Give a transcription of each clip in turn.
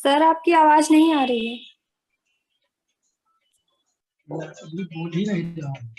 Sir आपकी आवाज नहीं आ रही है। अभी बोल ही नहीं रहा हूँ।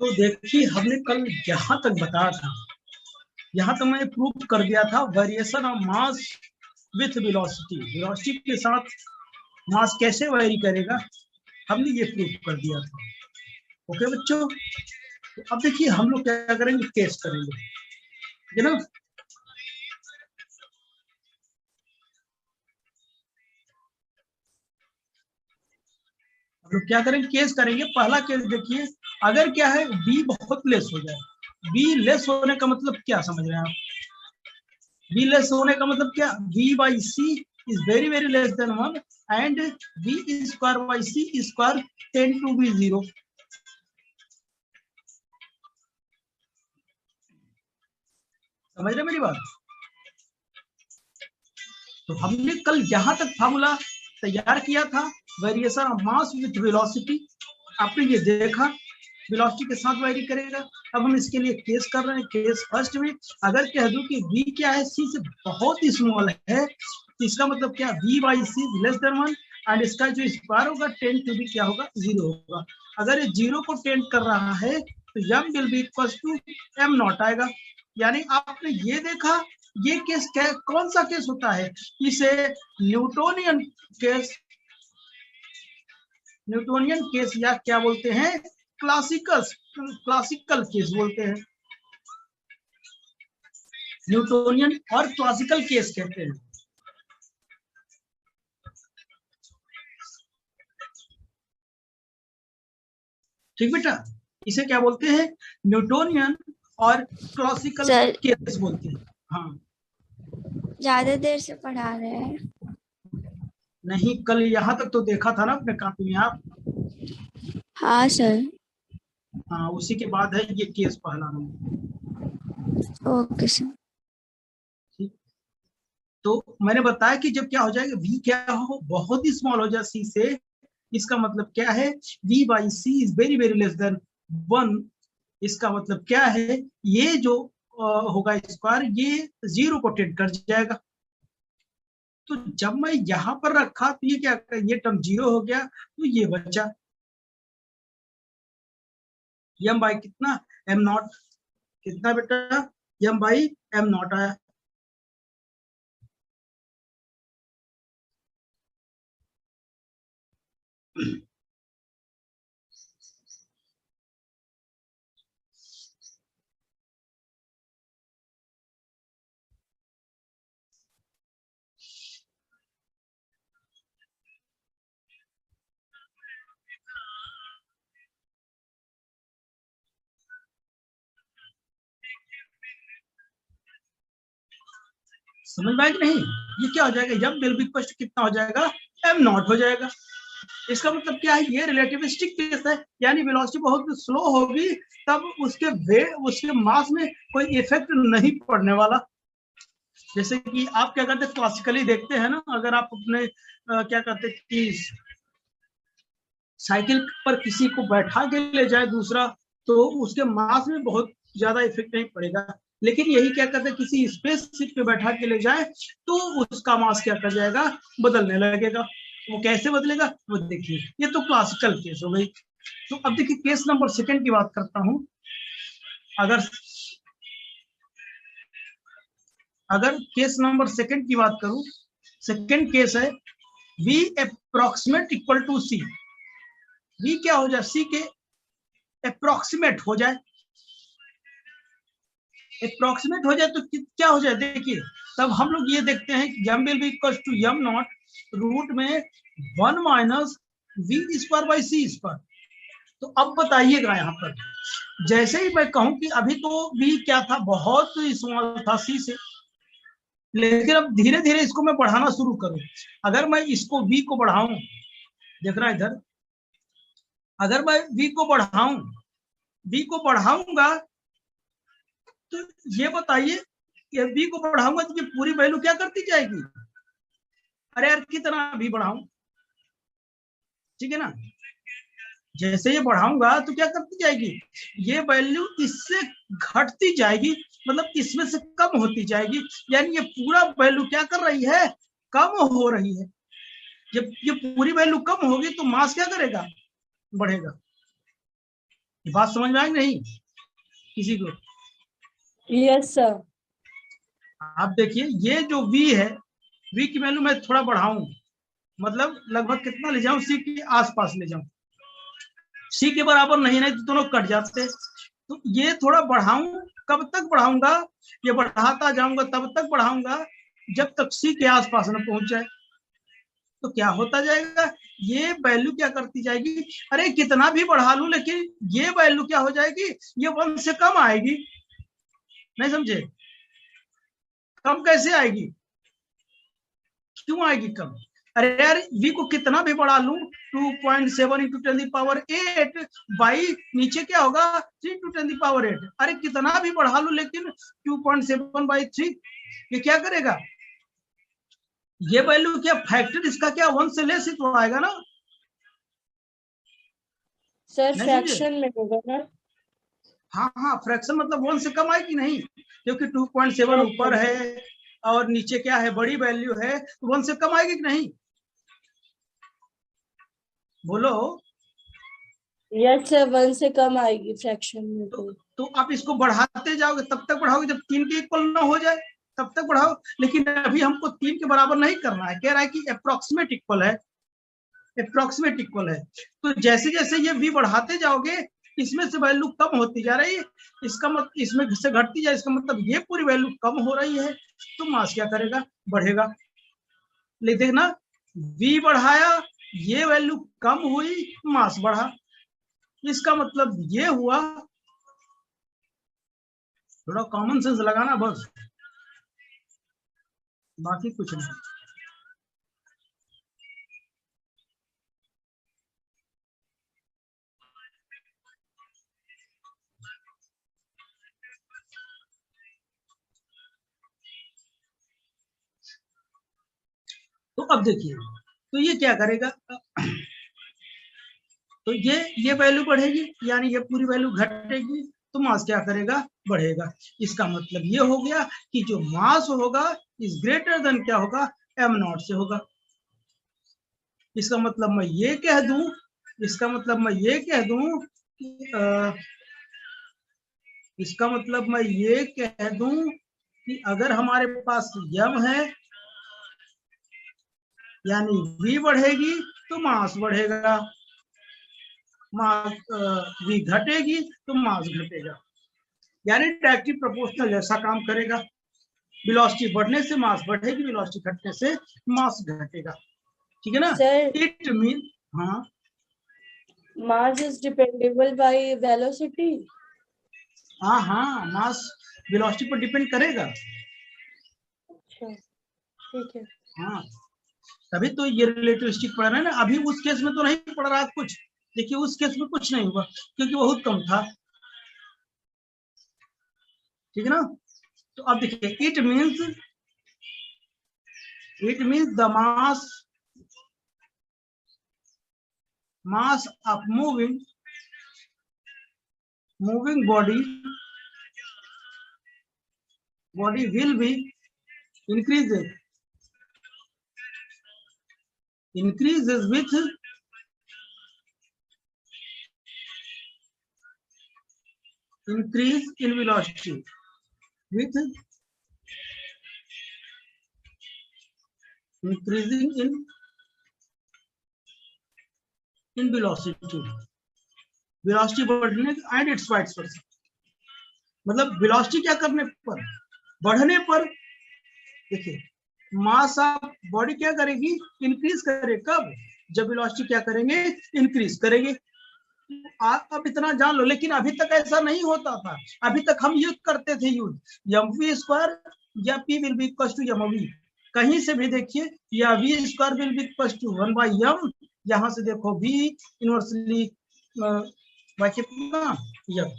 तो देखिए हमने कल यहाँ तक बताया था, यहाँ तक मैंने प्रूव कर दिया था variation of mass with velocity, velocity के साथ मास कैसे वेरी करेगा, हमने ये प्रूव कर दिया था। ओके बच्चों, तो अब देखिए हम लोग क्या करेंगे, केस करेंगे, है ना। हम लोग क्या करेंगे, केस करेंगे। पहला केस देखिए, अगर क्या है बी बहुत लेस हो जाए, बी लेस होने का मतलब क्या समझ रहे हैं आप? बी लेस होने का मतलब क्या, B by C is very very less than 1 and B square by C square tend to B 0। समझ रहे मेरी बात? तो हमने कल यहां तक फार्मूला तैयार किया था, variation of mass with velocity. आपने ये देखा वेलोसिटी के साथ वेरी करेगा। अब हम इसके लिए केस कर रहे हैं। केस फर्स्ट में अगर कह दूं कि v क्या है, c से बहुत ही स्मॉल है, तो इसका मतलब क्या, v by C less than 1 and इसका जो स्क्वायर होगा 10 टू बी क्या होगा, 0 होगा। अगर ये 0 को टेंड कर रहा है तो m will be equal to m naught आएगा। यानी आपने ये देखा, ये केस क्या, कौन सा केस होता है, इसे न्यूटोनियन केस, न्यूटोनियन केस या क्या बोलते हैं, क्लासिकल केस बोलते हैं, न्यूटोनियन और क्लासिकल केस कहते हैं। ठीक बेटा, इसे क्या बोलते हैं, न्यूटोनियन और क्लासिकल केस बोलते हैं। हाँ, ज्यादा देर से पढ़ा रहे हैं। नहीं कल यहाँ तक तो देखा था ना अपने कॉपी में आप। हाँ सर। हाँ, उसी के बाद है ये केस पहला नंबर। Okay sir. ठीक, तो मैंने बताया कि जब क्या हो जाएगा, v क्या हो, बहुत ही स्मॉल हो जाए c से, इसका मतलब क्या है, v by C is very very less than 1। इसका मतलब क्या है, ये जो होगा स्क्वायर, ये 0 को टेंड कर जाएगा। तो जब मैं यहां पर रखा तो ये क्या, ये टर्म 0 हो गया, तो ये बचा m बाई कितना, m नॉट, कितना बेटा, m बाई m नॉट आया। समझ में आया कि नहीं? ये क्या हो जाएगा, m will be equal to कितना हो जाएगा, m नॉट हो जाएगा। इसका मतलब क्या है, ये रिलेटिविस्टिक केस है, यानी वेलोसिटी बहुत स्लो होगी तब उसके मास में कोई इफेक्ट नहीं पड़ने वाला। जैसे कि आप क्या करते हैं, क्लासिकली देखते हैं ना, अगर आप अपने क्या कहते हैं कि साइकिल पर किसी को बैठा के ले जाए दूसरा, तो उसके मास में बहुत ज्यादा इफेक्ट नहीं पड़ेगा। लेकिन यही क्या करते हैं, किसी स्पेसशिप पे बैठा के ले जाए तो उसका मास क्या कर जाएगा, बदलने लगेगा। वो कैसे बदलेगा, वो देखिए, ये तो क्लासिकल केस हो गई। तो अब देखिए केस नंबर सेकंड की बात करता हूं। अगर केस नंबर सेकंड की बात करूं, सेकंड केस है v approximate equal to c। v क्या हो जाए, c के अप्रोक्सीमेट हो जाए, अप्रोक्सीमेट हो जाए तो क्या हो जाए, देखिए तब हम लोग ये देखते हैं कि m will be equal to m naught root में 1 minus v square by c square. तो अब बताइएगा यहाँ पर, जैसे ही मैं कहूं कि अभी तो v क्या था, बहुत स्मॉल था c से, लेकिन अब धीरे धीरे इसको मैं बढ़ाना शुरू करूं, अगर मैं इसको v को बढ़ाऊं, देख रहा है इधर, अगर मैं v को बढ़ाऊंगा तो ये बताइए, ये v को बढ़ाऊंगा तो ये पूरी वैल्यू क्या करती जाएगी, अरे यार कितना भी बढ़ाऊं, ठीक है ना, जैसे ये बढ़ाऊंगा तो क्या करती जाएगी, ये वैल्यू इससे घटती जाएगी, मतलब इसमें से कम होती जाएगी, यानी ये पूरा वैल्यू क्या कर रही है, कम हो रही है। जब ये पूरी वैल्यू कम होगी तो मास क्या करेगा, बढ़ेगा। बात समझ में आई नहीं किसी को? Yes sir. आप देखिए ये जो v है, v की वैल्यू मैं थोड़ा बढ़ाऊं, मतलब लगभग कितना ले जाऊं, c के आसपास ले जाऊं, c के बराबर नहीं तो दोनों कट जाते, तो ये थोड़ा बढ़ाऊं, कब तक बढ़ाऊंगा, ये बढ़ाता जाऊंगा तब तक बढ़ाऊंगा जब तक c के आसपास न पहुंच जाए। तो क्या होता जाएगा, ये वैल्यू क्या करती जाएगी, अरे कितना भी बढ़ा लूं लेकिन ये वैल्यू क्या हो जाएगी, ये 1 से कम आएगी, नहीं समझे, कम कैसे आएगी, क्यों आएगी कम, अरे यार v को कितना भी बढ़ा लूं 2.7 इंटू 10 की पावर 8 बाई नीचे क्या होगा 3 इंटू 10 की पावर 8, अरे कितना भी बढ़ा लूं लेकिन 2.7 बाई 3 ये क्या करेगा, ये वैल्यू क्या फैक्टर इसका क्या 1 से लेस ही तो आएगा ना सर, फ्रैक्शन में होगा ना? हाँ हाँ, फ्रैक्शन मतलब 1 से कम आएगी नहीं, क्योंकि 2.7 ऊपर है और नीचे क्या है बड़ी वैल्यू है, तो 1 से कम आएगी कि नहीं, बोलो। यस सर, 1 से कम आएगी फ्रैक्शन में। तो आप इसको बढ़ाते जाओगे, तब तक बढ़ाओगे जब 3 के इक्वल ना हो जाए, तब तक बढ़ाओ, लेकिन अभी हमको 3 के बराबर नहीं करना है, कह रहा है कि अप्रोक्सीमेट इक्वल है, अप्रोक्सीमेट इक्वल है। तो जैसे जैसे ये v बढ़ाते जाओगे इसमें से वैल्यू कम होती जा रही है, इसका मतलब इसमें से घटती जाए, इसका मतलब ये पूरी वैल्यू कम हो रही है, तो मास क्या करेगा, बढ़ेगा। ले देखना, v बढ़ाया, ये वैल्यू कम हुई, मास बढ़ा, इसका मतलब ये हुआ, थोड़ा कॉमन सेंस लगाना बस, बाकी कुछ नहीं। तो अब देखिए, तो ये क्या करेगा, तो ये वैल्यू बढ़ेगी, यानी ये पूरी वैल्यू घटेगी, तो मास क्या करेगा, बढ़ेगा। इसका मतलब ये हो गया कि जो मास होगा इज ग्रेटर देन क्या होगा, m नॉट से होगा। इसका मतलब मैं ये कह दूं, इसका मतलब मैं ये कह दूं कि इसका मतलब मैं ये कह दूं कि अगर हमारे पास m है, यानी v बढ़ेगी तो मास बढ़ेगा, मास v घटेगी तो मास घटेगा, यानी डायरेक्टली प्रोपोर्शनल जैसा काम करेगा, वेलोसिटी बढ़ने से मास बढ़ेगी, वेलोसिटी घटने से मास घटेगा, ठीक है ना। सर, इट मीन, हाँ mass is dependable by velocity. हाँ हाँ, मास वेलोसिटी पर डिपेंड करेगा। अच्छा, ठीक है। हाँ, तभी तो ये रिलेटिविस्टिक पढ़ रहे हैं ना, अभी उस केस में तो नहीं पढ़ रहा कुछ, देखिए उस केस में कुछ नहीं हुआ क्योंकि बहुत कम था, ठीक है ना। तो अब देखिए, it means the mass of moving body will be increases with increase in velocity, with increasing in velocity बढ़ने and its vice versa, मतलब वेलोसिटी क्या करने पर, बढ़ने पर। देखिए मास ऑफ बॉडी क्या करेगी, इंक्रीज करे, कब, जब वेलोसिटी क्या करेंगे, इंक्रीज करेंगे। आप अब इतना जान लो, लेकिन अभी तक ऐसा नहीं होता था। अभी तक हम यूज करते थे एम वी स्क्वायर या p will be equal to m v. कहीं से भी देखिए, या v square will be equal to 1 by m, यहाँ से देखो वी इनवर्सली बाय कितना एम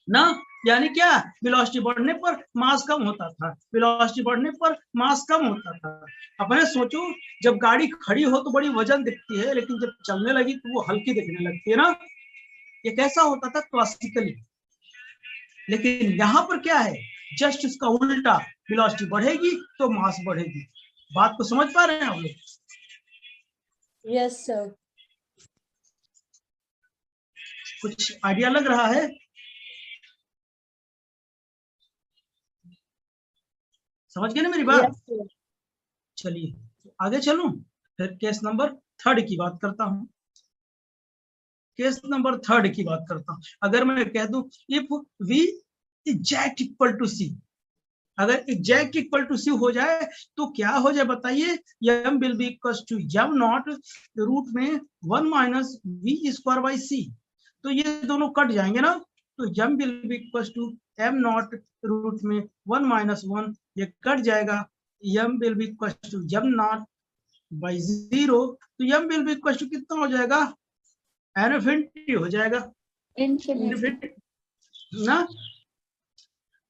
ना, यानी क्या, वेलोसिटी बढ़ने पर मास कम होता था, वेलोसिटी बढ़ने पर मास कम होता था। अपने सोचो, जब गाड़ी खड़ी हो तो बड़ी वजन दिखती है, लेकिन जब चलने लगी तो वो हल्की दिखने लगती है ना। ये कैसा होता था क्लासिकली। लेकिन यहाँ पर क्या है, जस्ट इसका उल्टा, वेलोसिटी बढ़ेगी तो मास बढ़ेगी। बात को समझ पा रहे हैं आप लोग? Yes sir. कुछ आइडिया लग रहा है? समझ गए ना मेरी बात? Yes sir. चलिए आगे चलूं, फिर केस नंबर 3 की बात करता हूं। केस नंबर 3 की बात करता हूं। अगर मैं कह दूं if v exact equal to c, अगर एग्जैक्ट इक्वल टू सी हो जाए तो क्या हो जाए बताइए, m will be equal to m naught root में 1 minus v square by c. तो ये दोनों कट जाएंगे ना, तो m will be equal to m naught root में 1 माइनस 1, ये कट जाएगा। m will be equal to m naught by 0, तो m will be equal to कितना हो जाएगा, इनफिनिटी हो जाएगा। इनफिनिटी ना,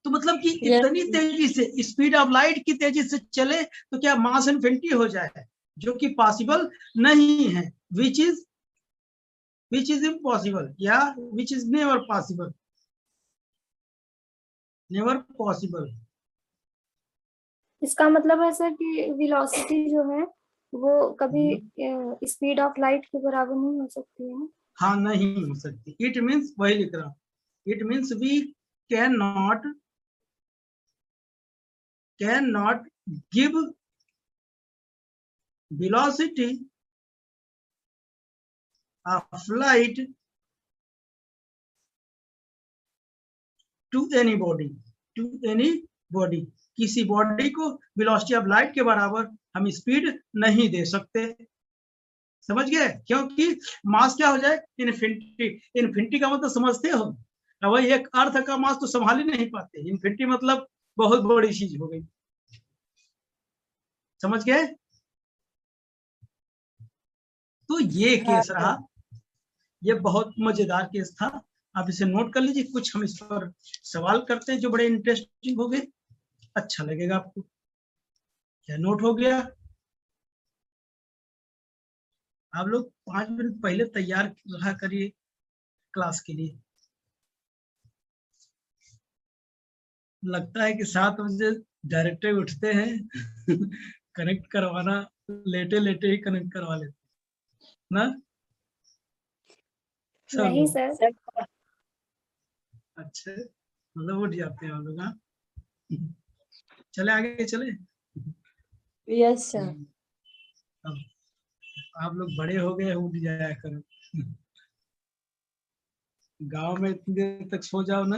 तो मतलब कि यस इतनी तेजी से, स्पीड ऑफ लाइट की तेजी से चले तो क्या मास इनफिनिटी हो जाए, जो कि पॉसिबल नहीं है, विच इज इम्पॉसिबल, या which is never possible, never possible. इसका मतलब है सर कि वेलोसिटी जो है वो कभी स्पीड ऑफ लाइट के बराबर नहीं हो सकती है। हाँ नहीं हो सकती। इट मीन्स, वही लिख रहा हूं, it means we can not give velocity of light to any body, किसी बॉडी को वेलोसिटी ऑफ लाइट के बराबर हम स्पीड नहीं दे सकते। समझ गए? क्योंकि मास क्या हो जाए, इनफिनिटी। इनफिनिटी का मतलब समझते हो, वही एक अर्थ का मास तो संभाल ही नहीं पाते। इनफिनिटी मतलब बहुत बड़ी चीज हो गई। समझ गए? तो ये केस रहा, ये बहुत मजेदार केस था। आप इसे नोट कर लीजिए, कुछ हम इस पर सवाल करते हैं जो बड़े इंटरेस्टिंग हो गए, अच्छा लगेगा आपको। क्या नोट हो गया? आप लोग 5 मिनट पहले तैयार रहा करिए क्लास के लिए। लगता है कि 7 बजे डायरेक्टर उठते हैं कनेक्ट करवाना, लेटे लेटे ही कनेक्ट करवा लेते ना सब नहीं लोग। सर, अच्छा, मतलब उठ जाते हैं हम लोग। हाँ, चले आगे चले। Yes sir. अब आप लोग बड़े हो गए, उठ जाया करो। गांव में इतनी देर तक सो जाओ ना,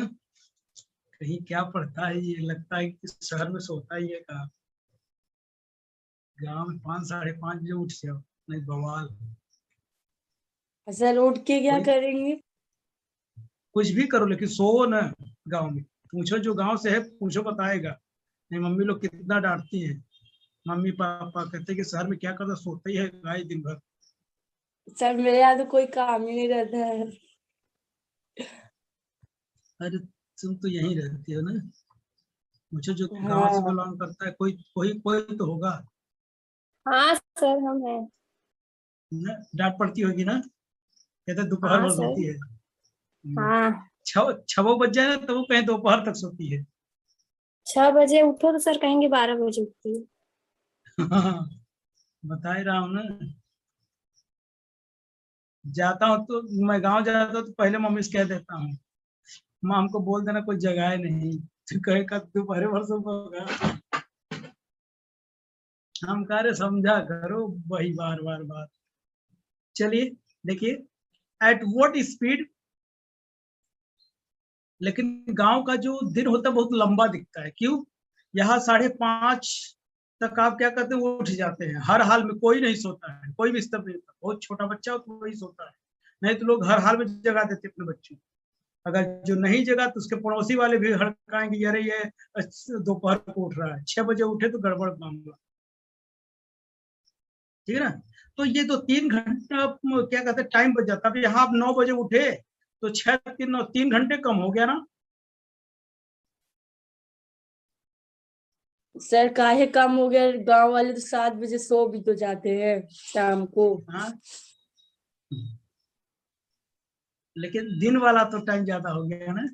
कहीं क्या पढ़ता है, ये लगता है कि शहर में सोता ही है। कहा गांव में 5 साढ़े 5 बजे उठ जाओ, नहीं बवाल। सर उठ के क्या कोई करेंगे? कुछ भी करो लेकिन सो ना। गांव में पूछो, जो गांव से है पूछो, बताएगा। नहीं मम्मी लोग कितना डांटती हैं, मम्मी पापा कहते कि शहर में क्या करता, सोता ही है गाय दिन भर। सर मेरे यहाँ तो कोई काम ही नहीं रहता है। अरे तुम तो यहीं रहती हो ना, पूछो जो गांव से हाँ बिलोंग करता है, कोई कोई कोई तो होगा हाँ सर हम हैं। ना। डांट पड़ती होगी ना, कहते दोपहर हाँ भर सर। सोती है। हाँ 6 बज जाए ना तो वो कहें दोपहर तक सोती है। 6 बजे उठो तो सर कहेंगे 12 बजे उठती है। बता ही रहा हूँ ना। जाता हूँ तो, मैं गांव जाता हूँ तो पहले मम्मी से कह देता हूँ, माँ हमको बोल देना कोई जगह है नहीं, तो कहे का दोपहर भर सोगा। हम कह रहे समझा करो, वही बार बार बार। चलिए देखिए, एट व्हाट स्पीड लेकिन गांव का जो दिन होता है बहुत लंबा दिखता है। क्यों? यहाँ 5:30 तक आप क्या करते हैं, वो उठ जाते हैं। हर हाल में कोई नहीं सोता है, कोई बिस्तर नहीं होता। बहुत छोटा बच्चा हो तो वही सोता है, नहीं तो लोग हर हाल में जगा देते अपने बच्चों। अगर जो नहीं जगा तो उसके पड़ोसी वाले भी हड़काएंगे, अरे ये दोपहर को उठ रहा है, 6 बजे उठे तो गड़बड़ मामला। ठीक है ना? तो ये तो 3 घंटा क्या कहते हैं टाइम बच जाता है। अब यहाँ आप 9 बजे उठे तो 6 3 घंटे कम हो गया ना। सर काहे काम हो गया, गांव वाले तो 7 बजे सो भी तो जाते हैं शाम को। हाँ, लेकिन दिन वाला तो टाइम ज्यादा हो गया ना।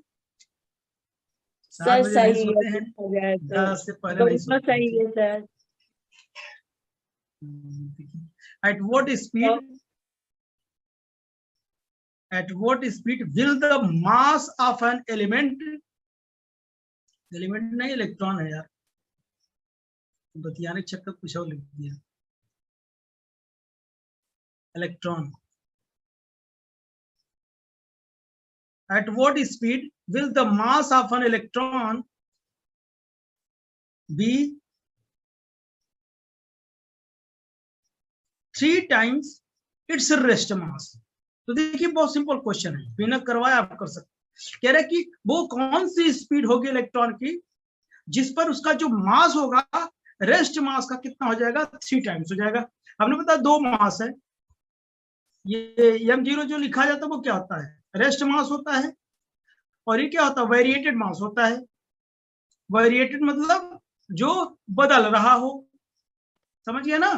7 सर बजे नहीं सही सोते है, हैं, हो गया तो 10 से पहले नहीं दोनों सोते हैं। सही है sir. At what speed? At what speed will the mass of an element? Element नहीं, इलेक्ट्रॉन है यार, बतियाने के चक्कर कुछ और लिख दिया। Electron. At what speed will the mass of an electron be 3 times its rest mass? तो देखिए बहुत सिंपल क्वेश्चन है, बिना करवाए आप कर सकते। कह रहे कि वो कौन सी स्पीड होगी इलेक्ट्रॉन की जिस पर उसका जो मास होगा, रेस्ट मास का कितना हो जाएगा, 3 टाइम्स हो जाएगा। हमने बताया 2 मास है, ये m0 जो लिखा जाता है वो क्या होता है, रेस्ट मास होता है, और ये क्या होता है, वेरिएटेड मास होता है। वेरिएटेड मतलब जो बदल रहा हो, समझ गए ना?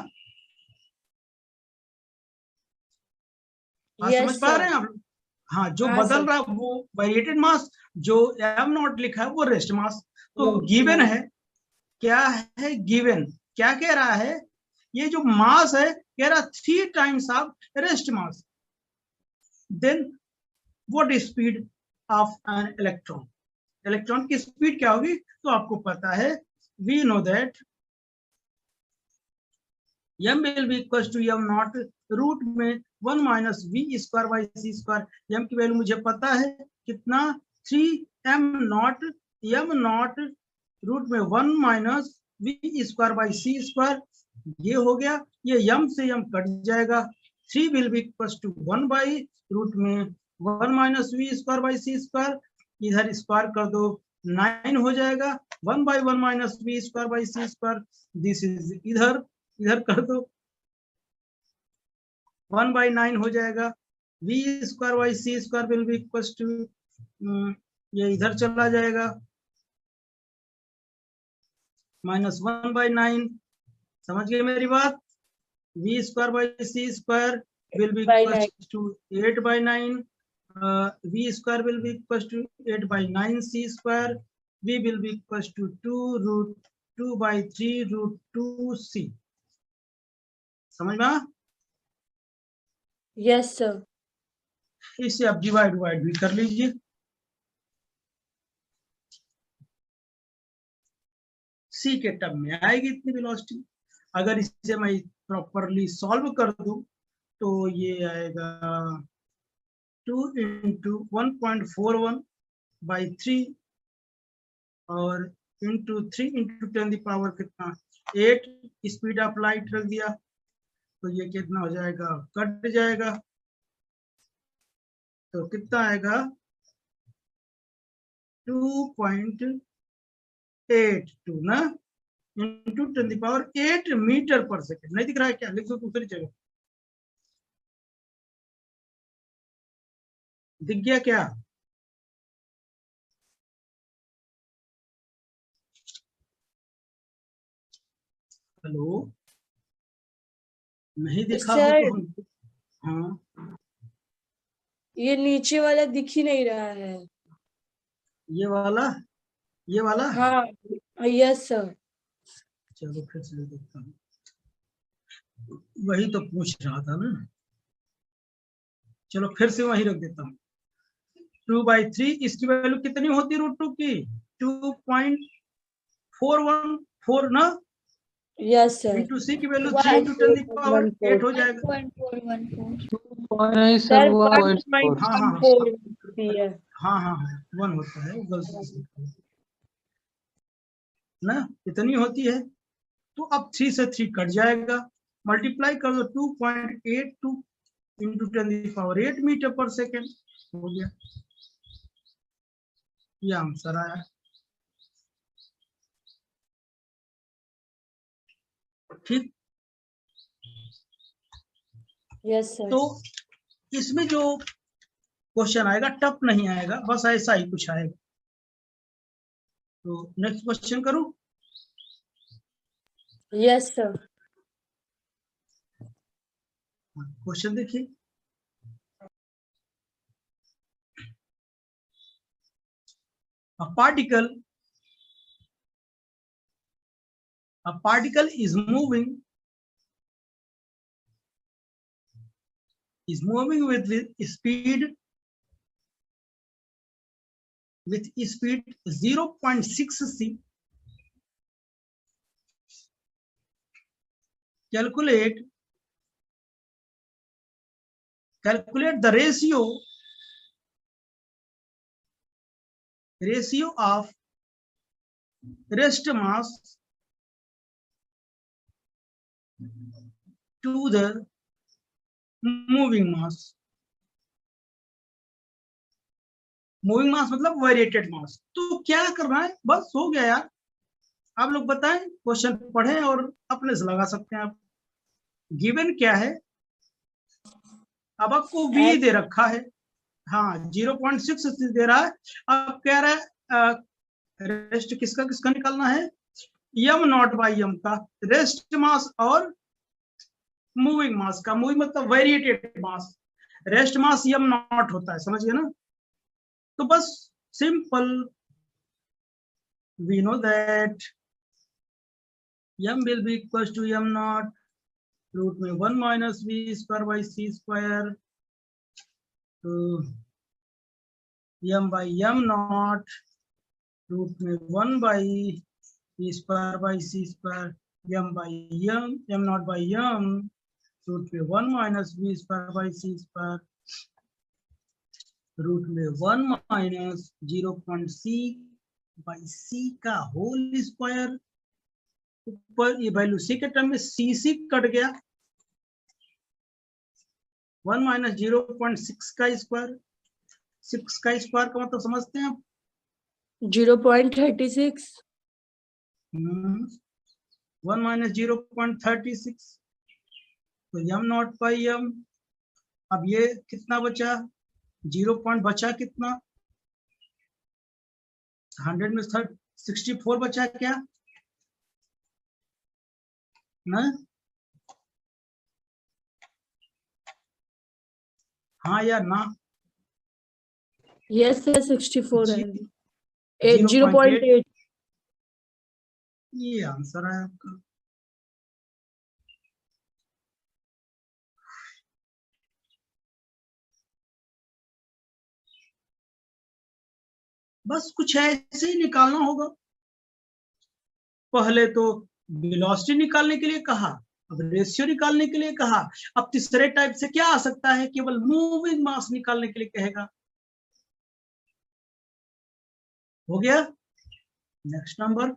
समझ पा रहे हैं आप? हाँ, जो बदल रहा है वो वेरिएटेड मास, जो m0 लिखा है वो रेस्ट मास। तो गिवन है, क्या है गिवन, क्या कह रहा है, ये जो मास है कह रहा 3 times of rest mass. Then what is speed of an electron? Electron की स्पीड क्या होगी? तो आपको पता है, we know that m will be equals to m0 root में 1 minus v square by C square. m की वैल्यू मुझे पता है कितना, 3m0, m0 रूट में 1 minus v square by C square. ये हो गया, ये m से m कट जाएगा, 3 will be equals to 1 by root में 1 minus v square by C square. इधर स्क्वायर कर दो, 9 हो जाएगा, 1 by 1 minus v square by C square. This is इधर कर दो, 1 बाई 9 हो जाएगा, v square by C square will be equals to, ये इधर चला जाएगा, माइनस 1 बाई 9। समझ गए मेरी बात? V square by C square will be equals to 8 by 9, v square will be equals to 8 by 9 c square, v will be equals to 2 root 2 by 3 root 2 c. समझ में? Yes sir. इसे आप divide भी कर लीजिए। सी के term में आएगी इतनी वेलोसिटी। अगर इसे मैं प्रॉपरली सॉल्व कर दूं तो ये आएगा 2 इंटू 1.41 बाई 3 और इंटू 3 इंटू 10 पावर कितना, 8 स्पीड ऑफ लाइट रख दिया तो ये कितना हो जाएगा, कट जाएगा, तो कितना आएगा 2.82 ना, इंटू 10 पावर 8 मीटर पर सेकेंड। नहीं दिख रहा है क्या? लिख दो दूसरी जगह, दिख गया क्या? हेलो, नहीं दिखा हो तो हम, हाँ ये नीचे वाला दिख ही नहीं रहा है। ये वाला हाँ यस सर। चलो फिर से देखता हूँ, वही तो पूछ रहा था ना। चलो फिर से वही रख देता हूँ, 2/3 इसकी वैल्यू कितनी होती है √2 की, 2.414 ना, यस सर। इंटू सी की वैल्यू 3 इंटू 10 पावर 8 हो जाएगा। नहीं सर, सर वो 1.4 हाँ हाँ है। हाँ हाँ हाँ 1 होता है, गलती से ना, इतनी होती है। तो अब 3 से 3 कट जाएगा, मल्टीप्लाई कर दो 2.82 इंटू 10⁸ मीटर पर सेकेंड, हो गया, ये आंसर आया। ठीक, यस सर। तो इसमें जो क्वेश्चन आएगा टफ नहीं आएगा, बस ऐसा ही कुछ आएगा। तो नेक्स्ट क्वेश्चन करूं? Yes sir. क्वेश्चन देखिए, a particle is moving with speed 0.6 c. Calculate the ratio of rest mass to the moving mass. Moving mass मतलब वेरिएटेड मास। तो क्या करना है, बस हो गया यार। आप लोग बताएं, क्वेश्चन पढ़ें और अपने से लगा सकते हैं आप। गिवन क्या है, अब आपको v दे रखा है, हाँ 0.6 दे रहा है। अब कह रहा है रेस्ट किसका किसका निकालना है, m नॉट बाई m का, रेस्ट मास और मूविंग मास का। मूविंग मतलब variated mass, rest mass m not होता है, समझिए ना। तो बस simple, we know that m will be equals to m naught root में 1 minus v square by c square, तो m by m naught root में 1 by v square by c square, m by m naught by m root में 1 minus v square by c square, root में 1 minus 0.c by c का whole square. ऊपर ये value c के term में c कट गया, 1 माइनस 0.6 का स्क्वायर, 6 का स्क्वायर का मतलब समझते हैं आप, 0.36। 1 माइनस 0.36, तो m नॉट बाई m। अब ये कितना बचा, 0 पॉइंट बचा कितना, 100 में 64 बचा क्या ना, हाँ या ना। यस सर 64 है, 0.8 0.8। ये आंसर है आपका। बस कुछ ऐसे ही निकालना होगा। पहले तो वेलोसिटी निकालने के लिए कहा, अब रेशियो निकालने के लिए कहा, अब तीसरे टाइप से क्या आ सकता है, केवल मूविंग मास निकालने के लिए कहेगा। हो गया। Next number,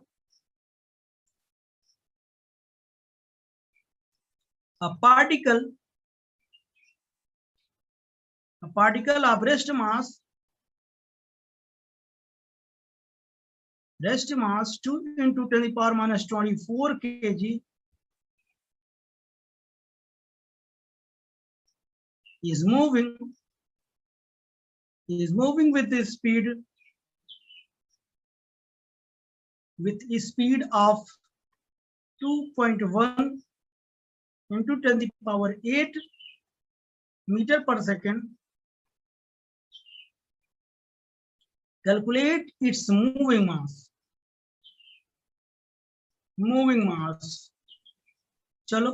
a particle of rest mass 2 into 10 to the power minus 24 kg is moving with the speed of 2.1 into 10 to the power 8 meter per second. Calculate its moving mass. चलो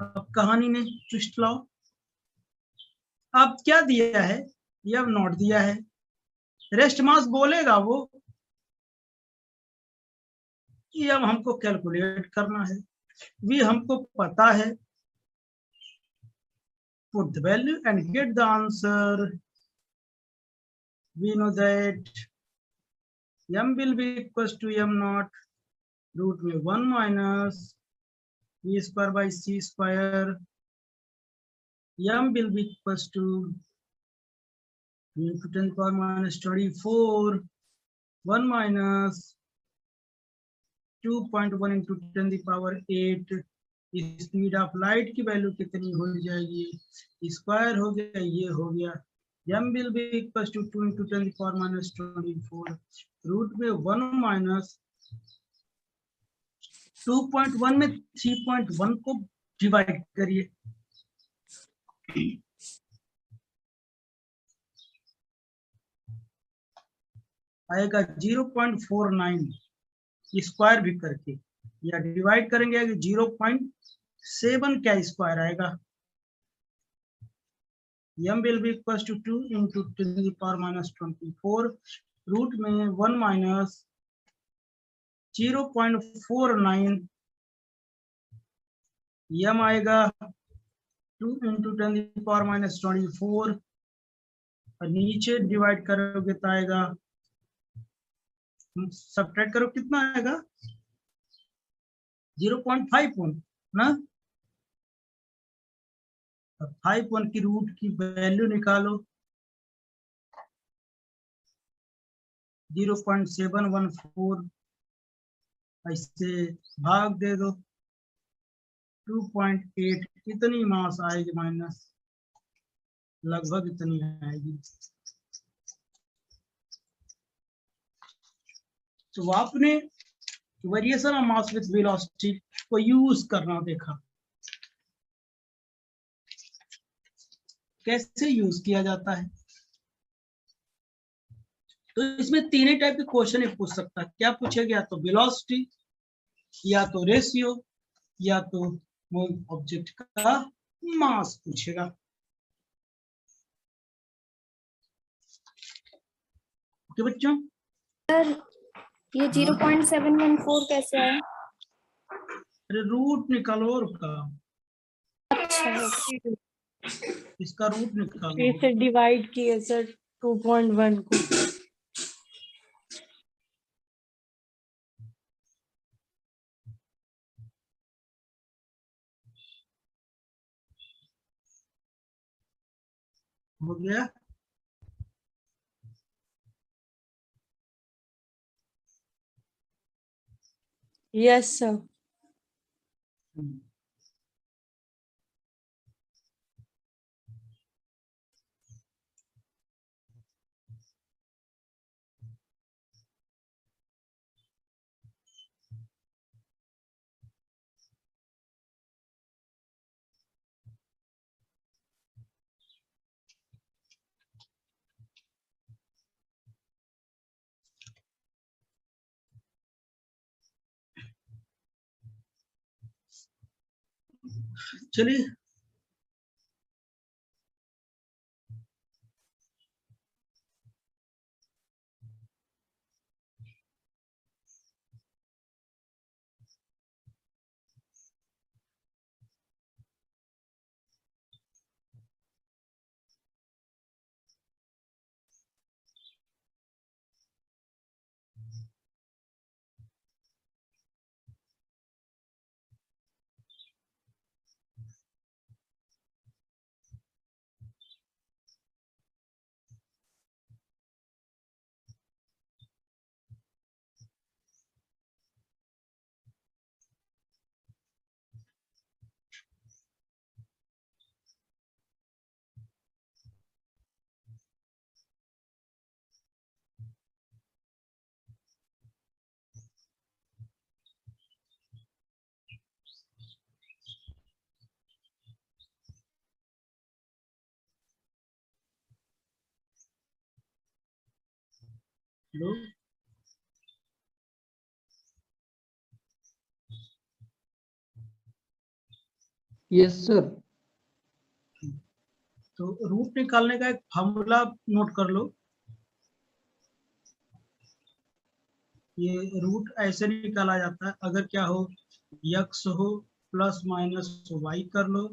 अब कहानी में ट्विस्ट लाओ। अब क्या दिया है, ये अब नॉट दिया है, रेस्ट मास बोलेगा वो कि अब हमको कैलकुलेट करना है, भी हमको पता है, put the value and get the answer. we know that m will be equals to m naught root में 1 minus b square by c square, m will be equals to 2 into 10 power minus 24, 1 minus 2.1 into 10 the power 8। Speed of light की value कितनी हो जाएगी, square हो गया, ये हो गया, m will be equals to 2 into 10 the power minus 24, root में 1 माइनस 2.1 में 3.1 को डिवाइड करिए, आएगा 0.49, स्क्वायर भी करके या डिवाइड करेंगे 0.7 क्या स्क्वायर आएगा, m will be equals to 2 into 10 to the power minus 24, root में 1 माइनस 0.49, m आएगा 2 into 10 to the power minus 24, और नीचे डिवाइड करोगे तो आएगा, सब्ट्रैक्ट करो कितना आएगा 0.51 ना, 51 की रूट की वैल्यू निकालो, 0.714, ऐसे भाग दे दो 2.8, इतनी मास आएगी माइनस, लगभग इतनी आएगी। तो आपने variation of mass with velocity को यूज करना देखा, कैसे यूज किया जाता है। तो इसमें तीन ही टाइप के क्वेश्चन पूछ सकता है, क्या पूछेगा, या तो वेलोसिटी, या तो रेशियो, या तो ऑब्जेक्ट का मास पूछेगा। ओके बच्चों, सर ये 0.714 कैसे आया? अरे रूट निकालो और का, अच्छा इसका रूट निकालो, 3 से डिवाइड किए सर 2.1 को। हो गया। Yes sir. चलिए लो, यस सर। तो रूट निकालने का एक फॉर्मूला नोट कर लो, ये रूट ऐसे निकाला जाता है, अगर क्या हो x हो प्लस माइनस y कर लो,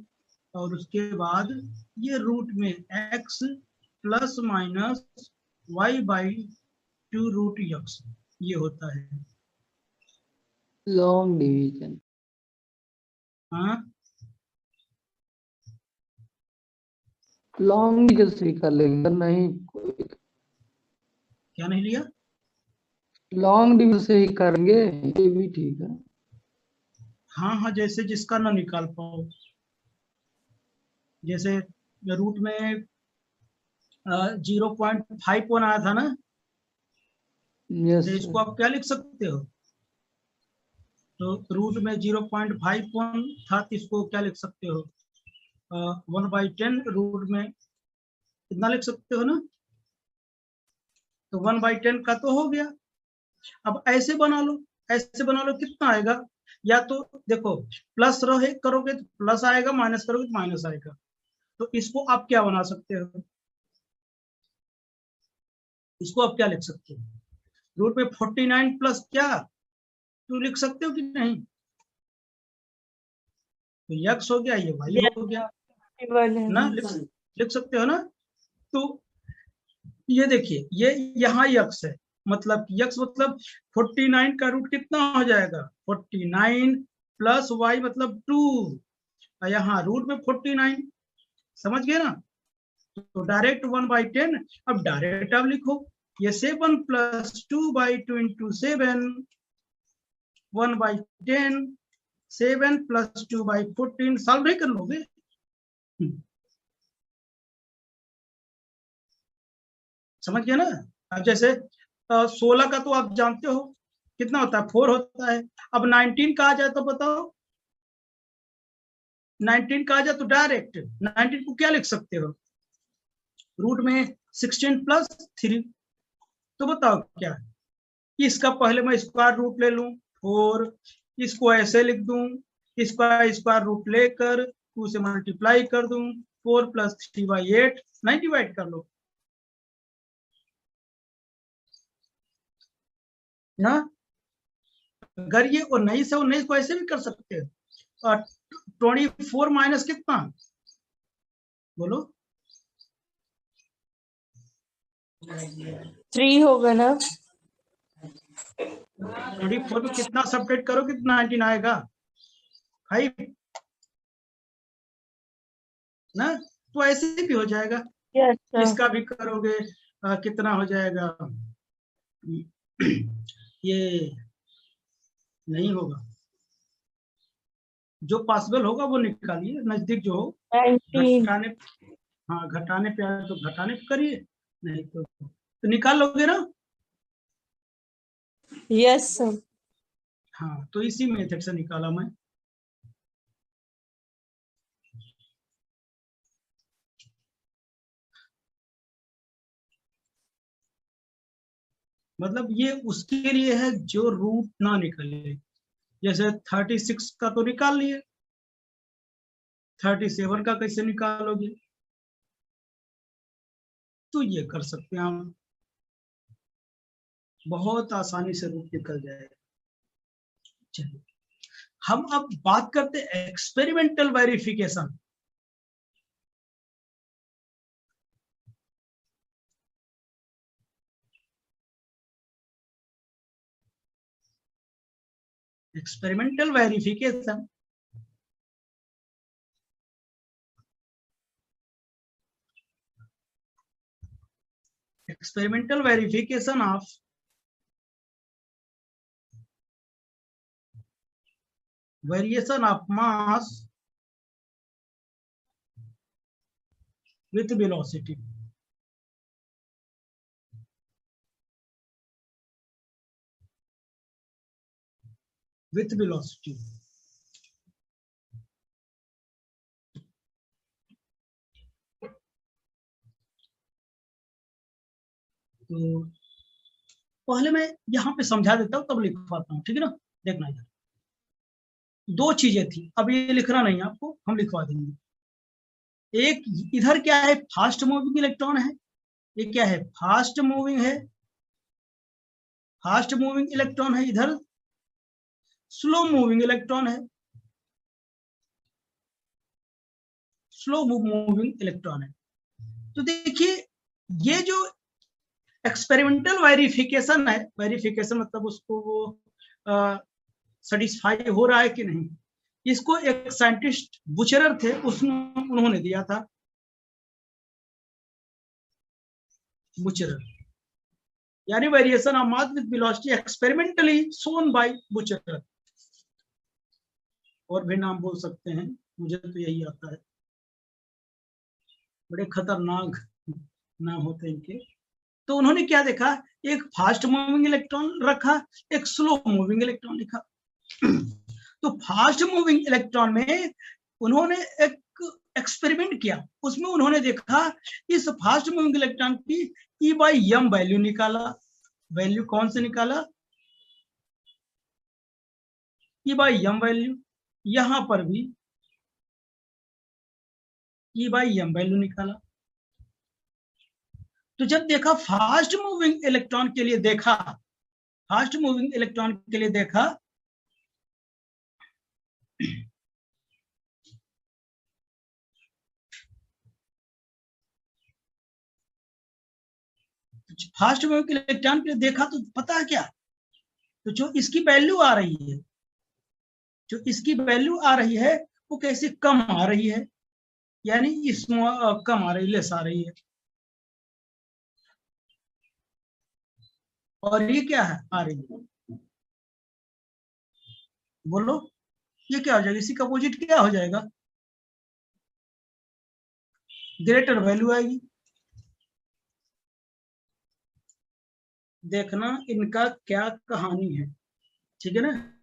और उसके बाद ये रूट में x plus minus y by 2 root x, ये होता है। Long division. हाँ, लॉन्ग भी जैसे कर लेंगे, नहीं कोई क्या नहीं लिया? लॉन्ग डिवीजन से ही करेंगे, ये भी ठीक है। हाँ हाँ, जैसे जिसका ना निकाल पाओ, जैसे रूट में 0.51 आया था ना, यस तो सर। इसको आप क्या लिख सकते हो? तो रूट में 0.51 था, तो इसको क्या लिख सकते हो? 1/10 रूट में कितना लिख सकते हो ना? तो 1/10 का तो हो गया। अब ऐसे बना लो, ऐसे बना लो, कितना आएगा? या तो देखो, प्लस रहे करोगे तो प्लस आएगा, माइनस करोगे तो माइनस आएगा। तो इसको आप क्या बना सकते हो? इसको आप क्या लिख सकते हो? रूट में 49 प्लस क्या तो लिख सकते हो कि नहीं? तो यक्स हो गया, ये वाई हो गया 51 है। ना, लिख सकते हो ना? तो ये देखिए, ये यहाँ यक्स है, मतलब यक्स मतलब 49 का रूट कितना हो जाएगा? 49 प्लस वाई मतलब 2, यहाँ रूट में 49, समझ गए ना? तो डायरेक्ट 1/10। अब डायरेक्ट आप लिखो, ये 7 प्लस 2/2 इंटू 7, 1/10, 7 प्लस 2/14, सॉल्व नहीं कर लोगे? समझ गया ना? अब जैसे 16 का तो आप जानते हो कितना होता है, 4 होता है। अब 19 का आ जाए तो बताओ, 19 का आ जाए तो डायरेक्ट 19 को क्या लिख सकते हो? रूट में 16 प्लस 3, तो बताओ क्या है? इसका पहले मैं स्क्वायर रूट ले लूं 4, इसको ऐसे लिख दूं, इसका स्क्वायर रूट लेकर 2 से मल्टीप्लाई कर दूं, 4 प्लस 3/8, 9 डिवाइड कर लो ना। अगर ये 19 से 19 को ऐसे भी कर सकते हैं। और 24 माइनस कितना, बोलो? 3 होगा ना? 24 को कितना सब्ट्रैक्ट करो, कितना 19 आएगा? 5 ना। तो ऐसे भी हो जाएगा, यस सर। इसका भी करोगे, कितना हो जाएगा? ये नहीं होगा, जो पॉसिबल होगा वो निकालिए, नजदीक जो हो। 19। घटाने, हाँ घटाने पे आए तो घटाने पे करिए, नहीं तो निकाल लोगे ना। Yes sir. हाँ, तो इसी मेथड से निकाला मैं। मतलब ये उसके लिए है जो रूट ना निकले। जैसे 36 का तो निकाल लिए, 37 का कैसे निकालोगे? तो ये कर सकते हैं हम, बहुत आसानी से रूट निकल जाएगा। चलिए, हम अब बात करते हैं experimental verification. Experimental verification experimental verification of variation of mass with velocity. With velocity. तो पहले मैं यहाँ पे समझा देता हूँ, तब लिखवाता हूँ, ठीक है ना? देखना इधर, दो चीजें थी, अब ये लिखना नहीं आपको, हम लिखवा देंगे। एक इधर क्या है, फास्ट मूविंग इलेक्ट्रॉन है, ये क्या है, फास्ट मूविंग है, फास्ट मूविंग इलेक्ट्रॉन है। इधर स्लो मूविंग इलेक्ट्रॉन है, स्लो मूविंग इलेक्ट्रॉन है। तो देखिए, ये जो एक्सपेरिमेंटल वेरिफिकेशन है, वेरिफिकेशन मतलब उसको वो सेटिस्फाई हो रहा है कि नहीं। इसको एक साइंटिस्ट बुचरर थे, उन्होंने दिया था, बुचरर, यानी variation of mass with velocity experimentally shown by Bucherer. और भी नाम बोल सकते हैं, मुझे तो यही आता है, बड़े खतरनाक नाम होते हैं इनके। तो उन्होंने क्या देखा, एक फास्ट मूविंग इलेक्ट्रॉन रखा, एक स्लो मूविंग इलेक्ट्रॉन लिखा। तो फास्ट मूविंग इलेक्ट्रॉन में उन्होंने एक एक्सपेरिमेंट किया, उसमें उन्होंने देखा इस फास्ट मूविंग इलेक्ट्रॉन की E/m वैल्यू निकाला। वैल्यू कौन से निकाला, E/m वैल्यू, यहां पर भी E/m वैल्यू निकाला। तो जब देखा फास्ट मूविंग इलेक्ट्रॉन के लिए देखा, फास्ट मूविंग इलेक्ट्रॉन के लिए देखा, फास्ट मूविंग इलेक्ट्रॉन के लिए देखा तो पता है क्या, तो जो इसकी वैल्यू आ रही है, जो इसकी वैल्यू आ रही है वो कैसे कम आ रही है, यानी इसमें कम आ रही, लेस आ रही है। और ये क्या है, आ रही है, बोलो ये क्या हो जाएगा, इसी का अपोजिट क्या हो जाएगा, ग्रेटर वैल्यू आएगी। देखना इनका क्या कहानी है, ठीक है ना।